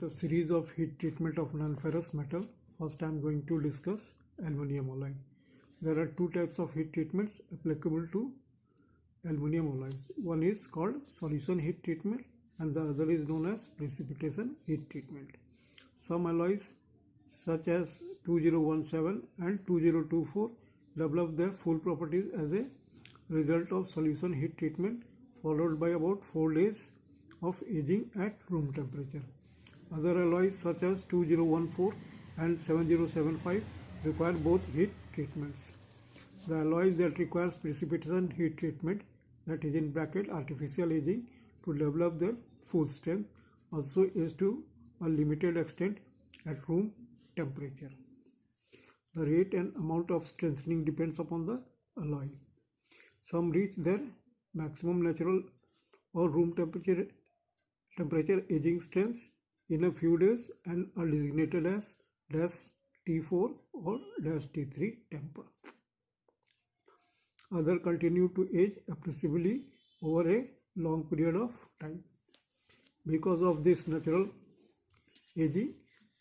The series of heat treatment of non-ferrous metal. First I am going to discuss aluminum alloy. There are two types of heat treatments applicable to aluminum alloys. One is called solution heat treatment and the other is known as precipitation heat treatment. Some alloys such as 2017 and 2024 develop their full properties as a result of solution heat treatment followed by about 4 days of aging at room temperature. Other alloys such as 2014 and 7075 require both heat treatments. The alloys that requires precipitation heat treatment, that is in bracket artificial aging, to develop their full strength also is to a limited extent at room temperature. The rate and amount of strengthening depends upon the alloy. Some reach their maximum natural or room temperature aging strengths in a few days and are designated as -T4 or -T3 temper. Others continue to age appreciably over a long period of time. Because of this natural aging,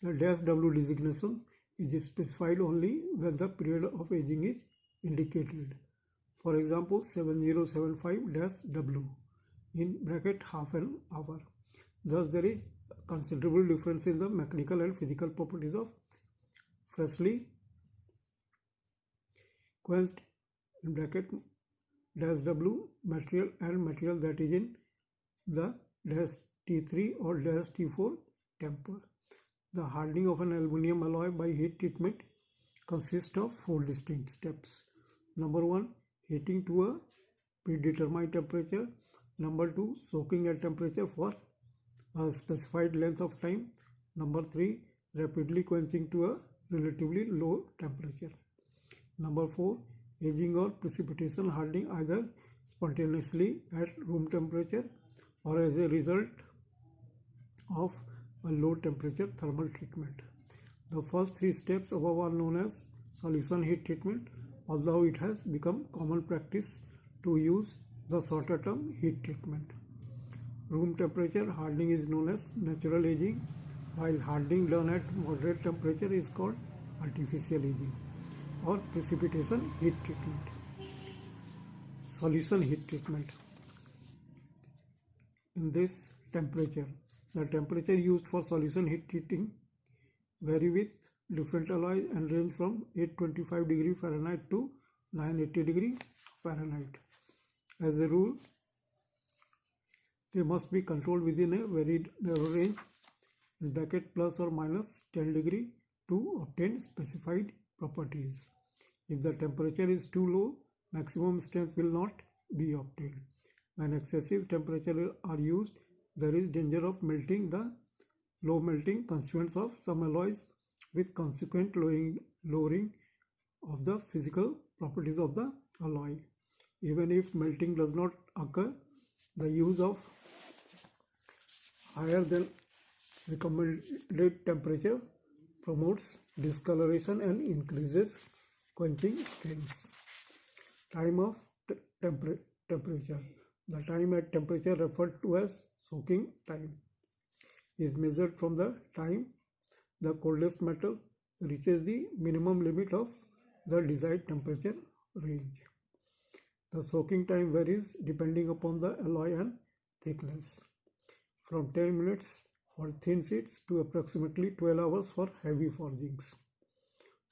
the -W designation is specified only when the period of aging is indicated. For example, 7075-W in bracket half an hour. Thus, there is considerable difference in the mechanical and physical properties of freshly quenched in bracket -W material and material that is in the -T3 or -T4 temper. The hardening of an aluminum alloy by heat treatment consists of 4 distinct steps. Number 1, heating to a predetermined temperature. Number 2, soaking at temperature for a specified length of time. Number 3, rapidly quenching to a relatively low temperature. Number 4, aging or precipitation hardening either spontaneously at room temperature or as a result of a low temperature thermal treatment. The first 3 steps above are known as solution heat treatment, although it has become common practice to use the shorter term heat treatment. Room temperature hardening is known as natural aging, while hardening done at moderate temperature is called artificial aging or precipitation heat treatment. Solution heat treatment. In this temperature, the temperature used for solution heat treating vary with different alloys and range from 825 degree Fahrenheit to 980 degree Fahrenheit. As a rule, they must be controlled within a very narrow range in bracket plus or minus 10 degree to obtain specified properties. If the temperature is too low, maximum strength will not be obtained. When excessive temperature are used, there is danger of melting the low melting constituents of some alloys with consequent lowering of the physical properties of the alloy. Even if melting does not occur, the use of higher than recommended temperature promotes discoloration and increases quenching strengths. Time of temperature. The time at temperature referred to as soaking time is measured from the time the coldest metal reaches the minimum limit of the desired temperature range. The soaking time varies depending upon the alloy and thickness, from 10 minutes for thin sheets to approximately 12 hours for heavy forgings.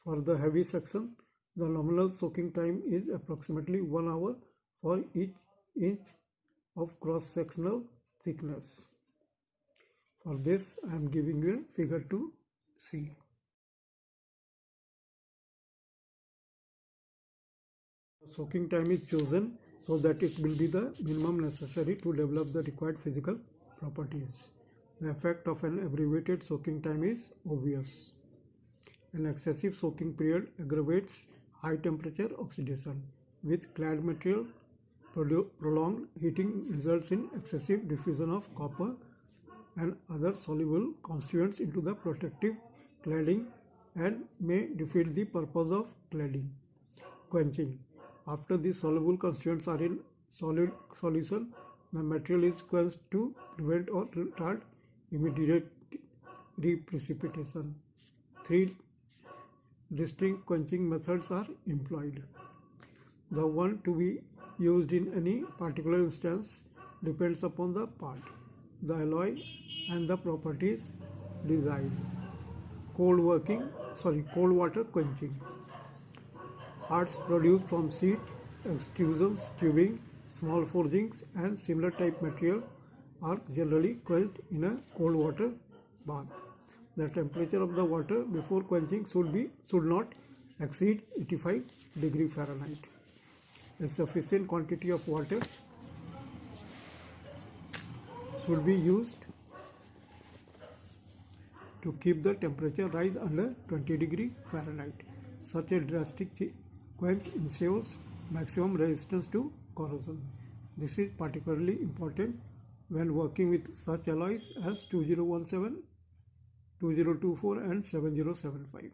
For the heavy section, the nominal soaking time is approximately 1 hour for each inch of cross-sectional thickness. For this, I am giving you a figure to see. The soaking time is chosen so that it will be the minimum necessary to develop the required physical properties. The effect of an abbreviated soaking time is obvious. An excessive soaking period aggravates high temperature oxidation. With clad material, prolonged heating results in excessive diffusion of copper and other soluble constituents into the protective cladding and may defeat the purpose of cladding. Quenching. After the soluble constituents are in solid solution, the material is quenched to prevent or retard immediate reprecipitation. Three distinct quenching methods are employed. The one to be used in any particular instance depends upon the part, the alloy, and the properties desired. Cold water quenching. Parts produced from sheet, extrusions, tubing, small forgings, and similar type material are generally quenched in a cold water bath. The temperature of the water before quenching should not exceed 85 degree Fahrenheit. A sufficient quantity of water should be used to keep the temperature rise under 20 degree Fahrenheit. Such a drastic quench ensures maximum resistance to corrosion. This is particularly important when working with such alloys as 2017, 2024 and 7075.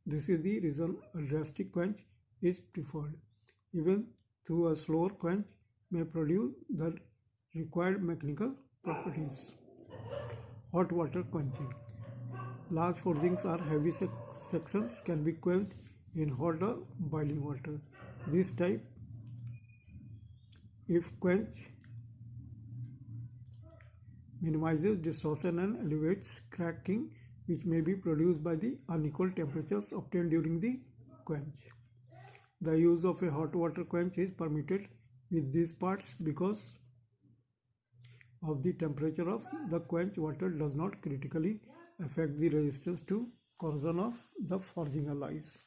This is the reason a drastic quench is preferred. Even though a slower quench may produce the required mechanical properties. Hot water quenching. Large forgings or heavy sections can be quenched in hot or boiling water. This type, if quenched, minimizes distortion and elevates cracking, which may be produced by the unequal temperatures obtained during the quench. The use of a hot water quench is permitted with these parts because of the temperature of the quench water does not critically affect the resistance to corrosion of the forging alloys.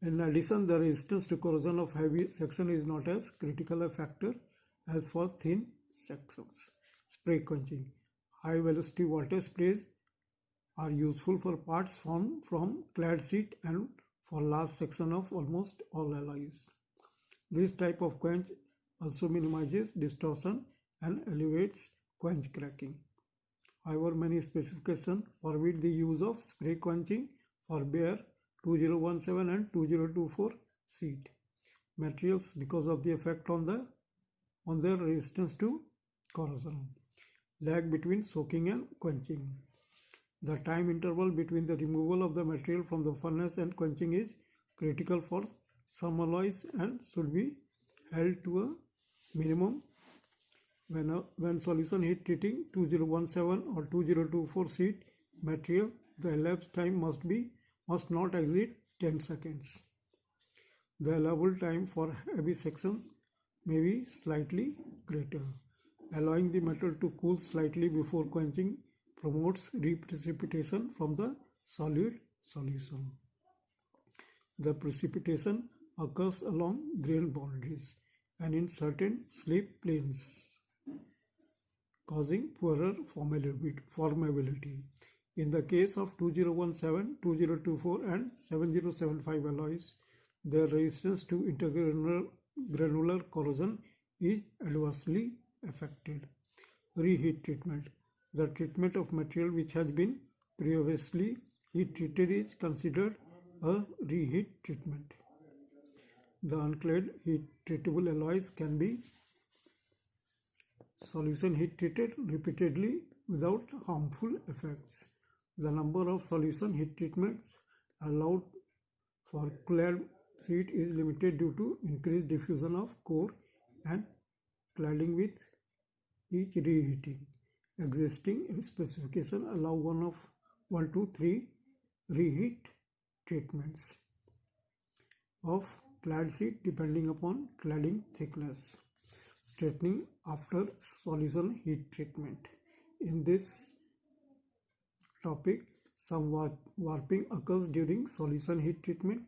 In addition, the resistance to corrosion of heavy section is not as critical a factor as for thin sections. Spray quenching. High velocity water sprays are useful for parts formed from clad sheet and for large section of almost all alloys. This type of quench also minimizes distortion and elevates quench cracking. However, many specifications forbid the use of spray quenching for bare 2017 and 2024 sheet materials because of the effect on their resistance to corrosion. Lag between soaking and quenching. The time interval between the removal of the material from the furnace and quenching is critical for some alloys and should be held to a minimum. When solution heat treating 2017 or 2024 sheet material, the elapsed time must not exceed 10 seconds. The allowable time for heavy sections may be slightly greater. Allowing the metal to cool slightly before quenching promotes reprecipitation from the solid solution. The precipitation occurs along grain boundaries and in certain slip planes, causing poorer formability. In the case of 2017, 2024 and 7075 alloys, their resistance to intergranular corrosion is adversely affected. Reheat treatment. The treatment of material which has been previously heat treated is considered a reheat treatment. The unclad heat treatable alloys can be solution heat treated repeatedly without harmful effects. The number of solution heat treatments allowed for clad sheet is limited due to increased diffusion of core and cladding with each reheating. Existing specification allow 1 to 3 reheat treatments of clad sheet depending upon cladding thickness. Straightening after solution heat treatment. In this topic, some warping occurs during solution heat treatment,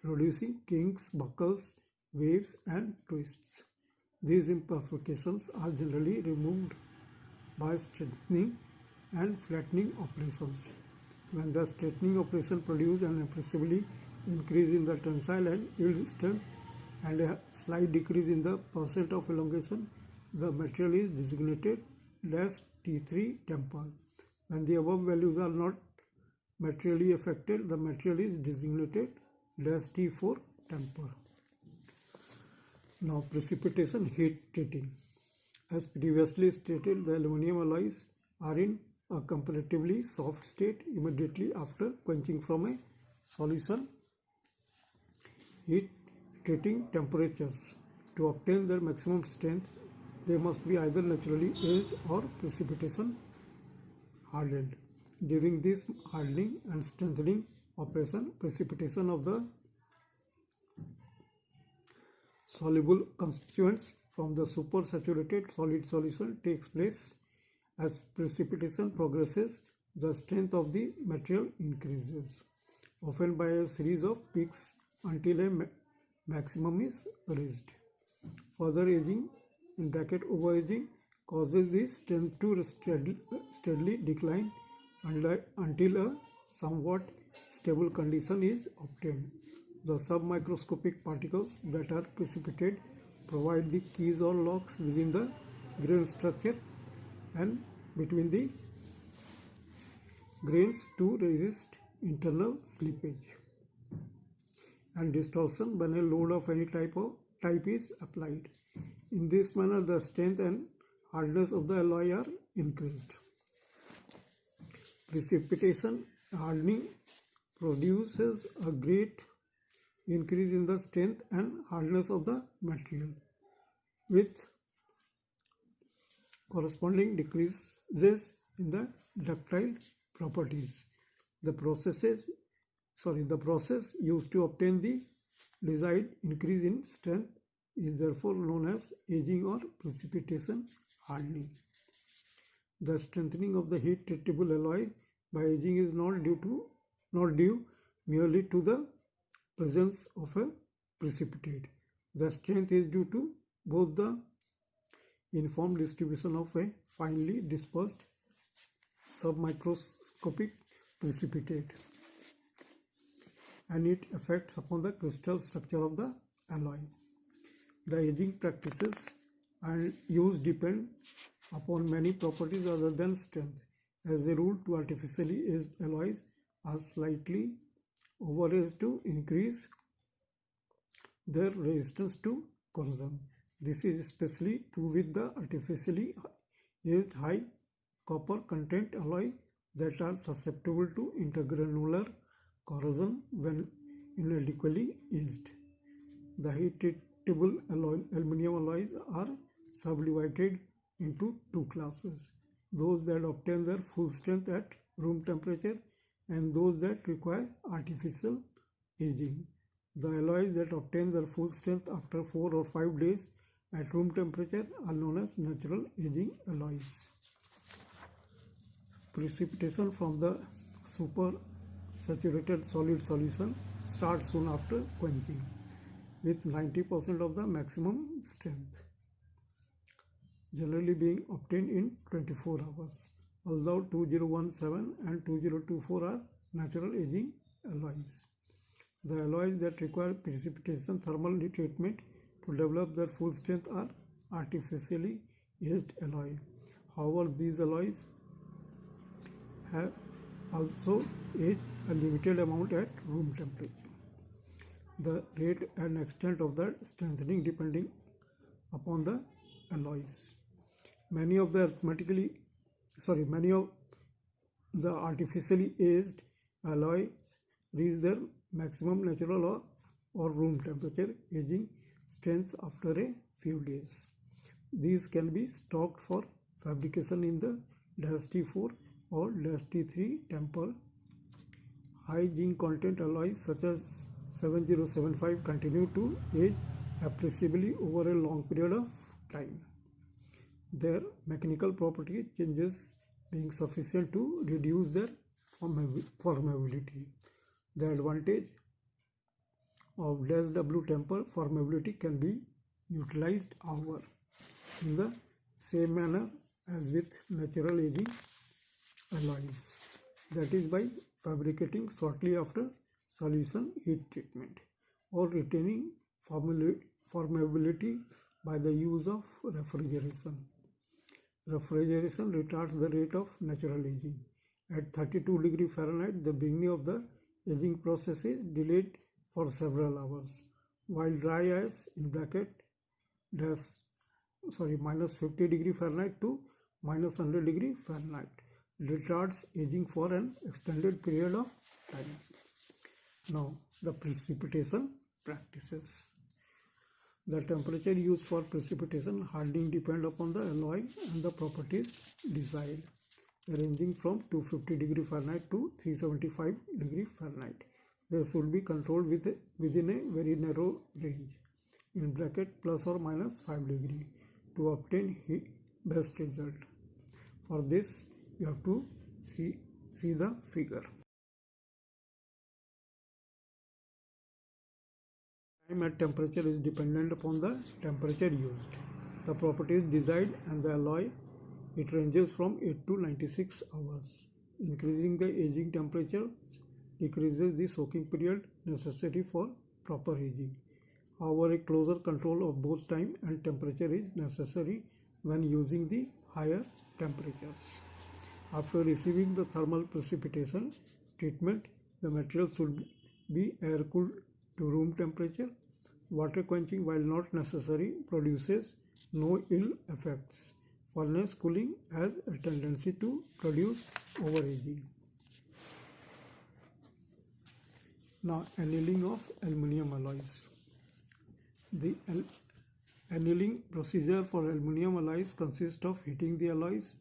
producing kinks, buckles, waves, and twists. These imperfections are generally removed by straightening and flattening operations. When the straightening operation produces an appreciably increase in the tensile and yield strength and a slight decrease in the percent of elongation, the material is designated dash T3 temper. When the above values are not materially affected, the material is designated dash T4 temper. Now, precipitation heat treating. As previously stated, the aluminum alloys are in a comparatively soft state immediately after quenching from a solution heat treating temperatures. To obtain their maximum strength, they must be either naturally aged or precipitation hardened. During this hardening and strengthening operation, precipitation of the soluble constituents from the supersaturated solid solution takes place. As precipitation progresses, the strength of the material increases, often by a series of peaks until a maximum is reached. Further aging (overaging) causes the strength to steadily decline until a somewhat stable condition is obtained. The submicroscopic particles that are precipitated provide the keys or locks within the grain structure and between the grains to resist internal slippage and distortion when a load of any type is applied. In this manner, the strength and hardness of the alloy are increased. Precipitation hardening produces a great increase in the strength and hardness of the material, with corresponding decreases in the ductile properties. The process used to obtain the desired increase in strength is therefore known as aging or precipitation hardening. The strengthening of the heat treatable alloy by aging is not due merely to the presence of a precipitate. The strength is due to both the uniform distribution of a finely dispersed submicroscopic precipitate and its effects upon the crystal structure of the alloy. The aging practices and use depend upon many properties other than strength. As a rule, to artificially aged alloys are slightly overaged to increase their resistance to corrosion. This is especially true with the artificially aged high copper content alloy that are susceptible to intergranular corrosion when inadequately aged. The heat treatable aluminum alloys are subdivided into two classes: those that obtain their full strength at room temperature and those that require artificial aging. The alloys that obtain their full strength after 4 or 5 days at room temperature are known as natural aging alloys. Precipitation from the supersaturated solid solution starts soon after quenching, with 90% of the maximum strength generally being obtained in 24 hours. Although 2017 and 2024 are natural aging alloys, the alloys that require precipitation thermal treatment to develop their full strength are artificially aged alloy. However, these alloys have also aged a limited amount at room temperature. The rate and extent of the strengthening depending upon the alloys. Many of the artificially aged alloys reach their maximum natural or room temperature aging strengths after a few days. These can be stocked for fabrication in the -T4 or -T3 temper. High zinc content alloys such as 7075 continue to age appreciably over a long period of time, their mechanical property changes being sufficient to reduce their formability. The advantage of -W temper formability can be utilized, however, in the same manner as with natural aging alloys, that is by fabricating shortly after solution heat treatment or retaining formability by the use of refrigeration. Refrigeration retards the rate of natural aging. At 32 degrees Fahrenheit, the beginning of the aging process is delayed for several hours, while dry ice (-50 degrees Fahrenheit to -100 degrees Fahrenheit) retards aging for an extended period of time. Now, the precipitation practices. The temperature used for precipitation hardening depend upon the alloy and the properties desired, ranging from 250 degree Fahrenheit to 375 degree Fahrenheit. They should be controlled within a very narrow range, in bracket plus or minus 5 degree, to obtain best result. For this, you have to see the figure. Time at temperature is dependent upon the temperature used, the properties desired, and the alloy. It ranges from 8 to 96 hours. Increasing the aging temperature decreases the soaking period necessary for proper aging. However, a closer control of both time and temperature is necessary when using the higher temperatures. After receiving the thermal precipitation treatment, the material should be air cooled to room temperature. Water quenching, while not necessary, produces no ill effects. Furnace cooling has a tendency to produce overaging. Now, annealing of aluminum alloys. The annealing procedure for aluminum alloys consists of heating the alloys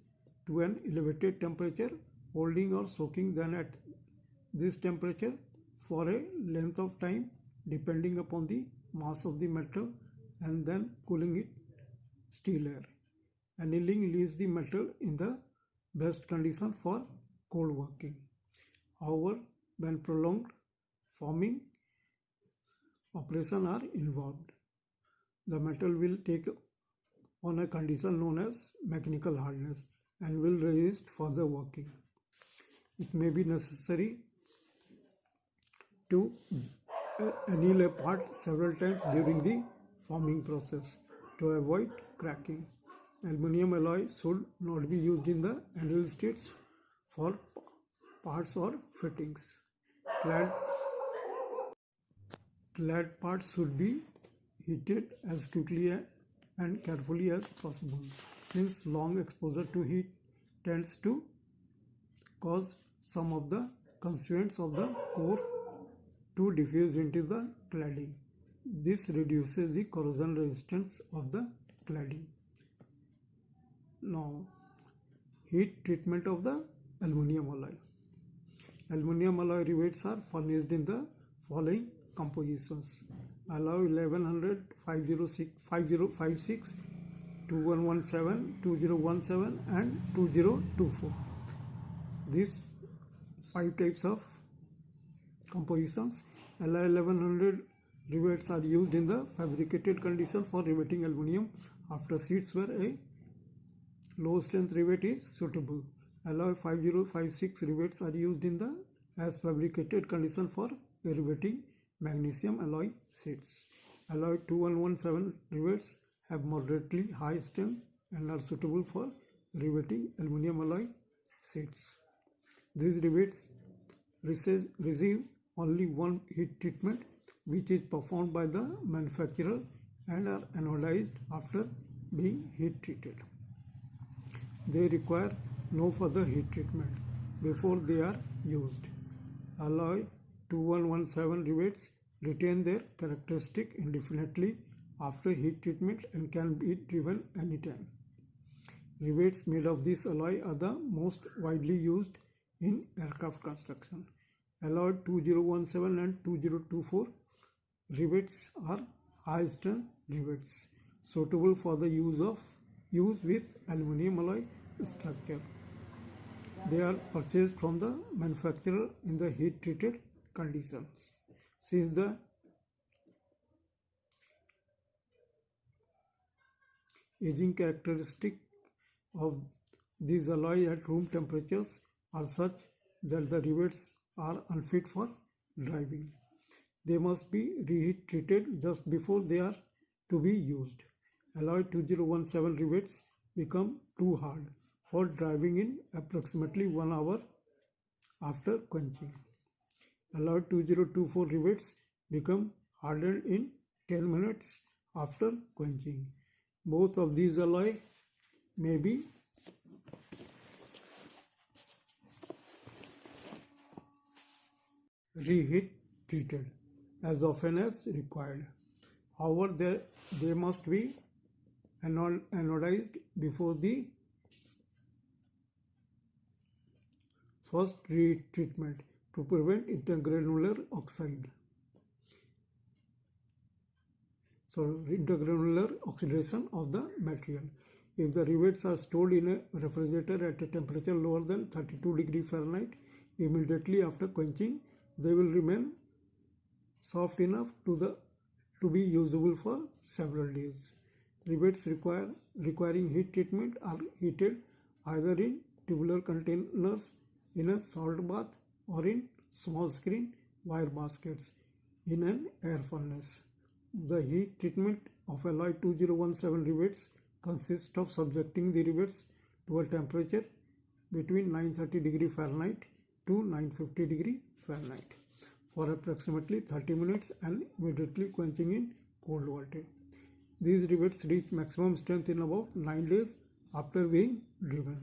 to an elevated temperature, holding or soaking them at this temperature for a length of time depending upon the mass of the metal, and then cooling it still air. Annealing leaves the metal in the best condition for cold working. However, when prolonged forming operations are involved, the metal will take on a condition known as mechanical hardness and will resist further working. It may be necessary to anneal a part several times during the forming process to avoid cracking. Aluminum alloy should not be used in the annealed states for parts or fittings. Clad parts should be heated as quickly and carefully as possible, since long exposure to heat tends to cause some of the constituents of the core to diffuse into the cladding. This reduces the corrosion resistance of the cladding. Now, heat treatment of the aluminum alloy. Aluminum alloy rivets are furnished in the following compositions: alloy 1100, 506, 5056, 2117, 2017 and 2024. These 5 types of compositions. Alloy 1100 rivets are used in the fabricated condition for riveting aluminum after sheets where a low strength rivet is suitable. Alloy 5056 rivets are used in the as fabricated condition for riveting magnesium alloy sheets. Alloy 2117 rivets have moderately high strength and are suitable for riveting aluminum alloy sheets. These rivets receive only one heat treatment, which is performed by the manufacturer, and are anodized after being heat treated. They require no further heat treatment before they are used. Alloy 2117 rivets retain their characteristic indefinitely after heat treatment and can be driven anytime. Rivets made of this alloy are the most widely used in aircraft construction. Alloy 2017 and 2024 rivets are high strength rivets suitable for the use with aluminum alloy structure. They are purchased from the manufacturer in the heat treated conditions. Since the aging characteristic of these alloy at room temperatures are such that the rivets are unfit for driving, they must be reheat treated just before they are to be used. Alloy 2017 rivets become too hard for driving in approximately 1 hour after quenching. Alloy 2024 rivets become hardened in 10 minutes after quenching. Both of these alloy may be reheat treated as often as required. However, they must be anodized before the first reheat treatment to prevent intergranular oxide. Intergranular oxidation of the material. If the rivets are stored in a refrigerator at a temperature lower than 32 degree Fahrenheit, immediately after quenching, they will remain soft enough to be usable for several days. Rivets requiring heat treatment are heated either in tubular containers in a salt bath or in small screen wire baskets in an air furnace. The heat treatment of Alloy 2017 rivets consists of subjecting the rivets to a temperature between 930 degree Fahrenheit to 950 degree Fahrenheit for approximately 30 minutes and immediately quenching in cold water. These rivets reach maximum strength in about 9 days after being driven.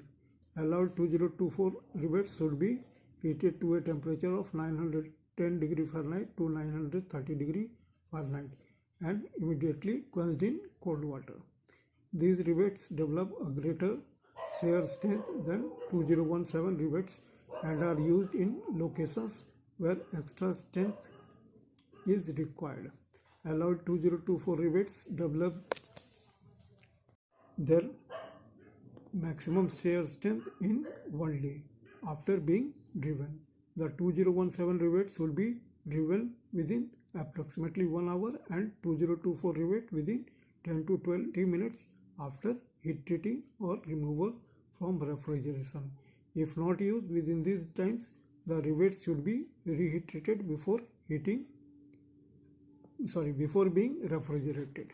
Alloy 2024 rivets should be heated to a temperature of 910 degree Fahrenheit to 930 degree Fahrenheit and immediately quenched in cold water. These rivets develop a greater shear strength than 2017 rivets and are used in locations where extra strength is required. Alloy 2024 rivets develop their maximum shear strength in 1 day after being driven. The 2017 rivets will be driven within approximately 1 hour and 2024 rivet within 10 to 20 minutes after heat treating or removal from refrigeration. If not used within these times, the rivets should be reheat treated before being refrigerated.